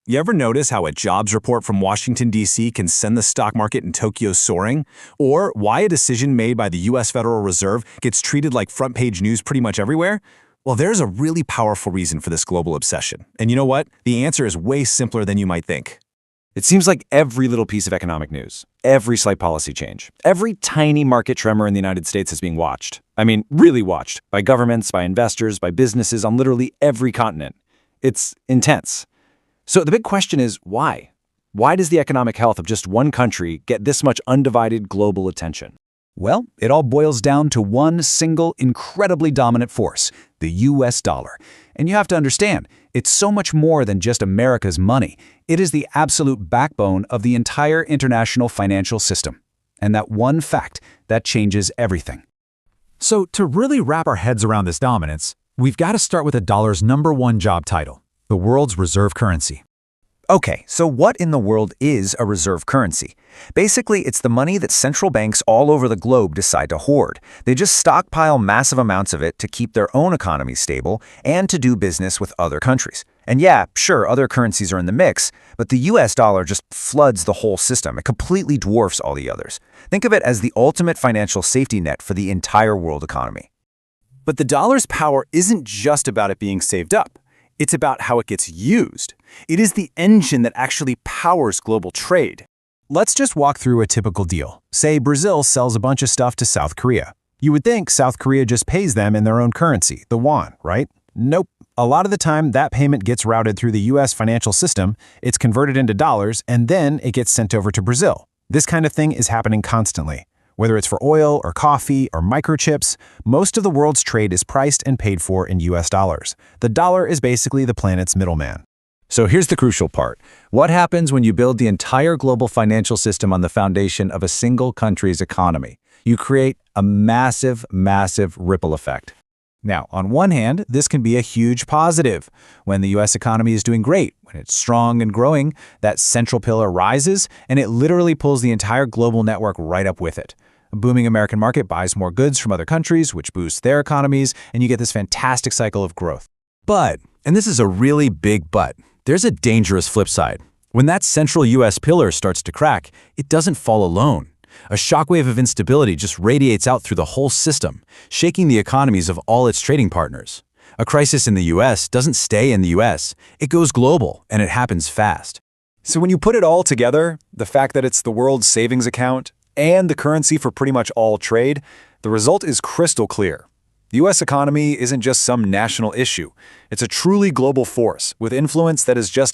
You ever notice how a jobs report from Washington, D.C. can send the stock market in Tokyo soaring? Or why a decision made by the U.S. Federal Reserve gets treated like front-page news pretty much everywhere? Well, there's a really powerful reason for this global obsession. And you know what? The answer is way simpler than you might think. It seems like every little piece of economic news, every slight policy change, every tiny market tremor in the United States is being watched. I mean, really watched, by governments, by investors, by businesses on literally every continent. It's intense. So the big question is, why? Why does the economic health of just one country get this much undivided global attention? Well, it all boils down to one single, incredibly dominant force, the US dollar. And you have to understand, it's so much more than just America's money. It is the absolute backbone of the entire international financial system. And that one fact, that changes everything. So to really wrap our heads around this dominance, we've got to start with the dollar's #1 job title, the world's reserve currency. Okay, so what in the world is a reserve currency? Basically, it's the money that central banks all over the globe decide to hoard. They just stockpile massive amounts of it to keep their own economies stable and to do business with other countries. And yeah, sure, other currencies are in the mix, but the US dollar just floods the whole system. It completely dwarfs all the others. Think of it as the ultimate financial safety net for the entire world economy. But the dollar's power isn't just about it being saved up. It's about how it gets used. It is the engine that actually powers global trade. Let's just walk through a typical deal. Say Brazil sells a bunch of stuff to South Korea. You would think South Korea just pays them in their own currency, the won, right? Nope. A lot of the time, that payment gets routed through the US financial system, it's converted into dollars, and then it gets sent over to Brazil. This kind of thing is happening constantly. Whether it's for oil or coffee or microchips, most of the world's trade is priced and paid for in US dollars. The dollar is basically the planet's middleman. So here's the crucial part. What happens when you build the entire global financial system on the foundation of a single country's economy? You create a massive, massive ripple effect. Now, on one hand, this can be a huge positive. When the US economy is doing great, when it's strong and growing, that central pillar rises, and it literally pulls the entire global network right up with it. A booming American market buys more goods from other countries, which boosts their economies, and you get this fantastic cycle of growth. But, and this is a really big but, there's a dangerous flip side. When that central US pillar starts to crack, it doesn't fall alone. A shockwave of instability just radiates out through the whole system, shaking the economies of all its trading partners. A crisis in the US doesn't stay in the US, it goes global, and it happens fast. So when you put it all together, the fact that it's the world's savings account and the currency for pretty much all trade, the result is crystal clear. The US economy isn't just some national issue. It's a truly global force with influence that is just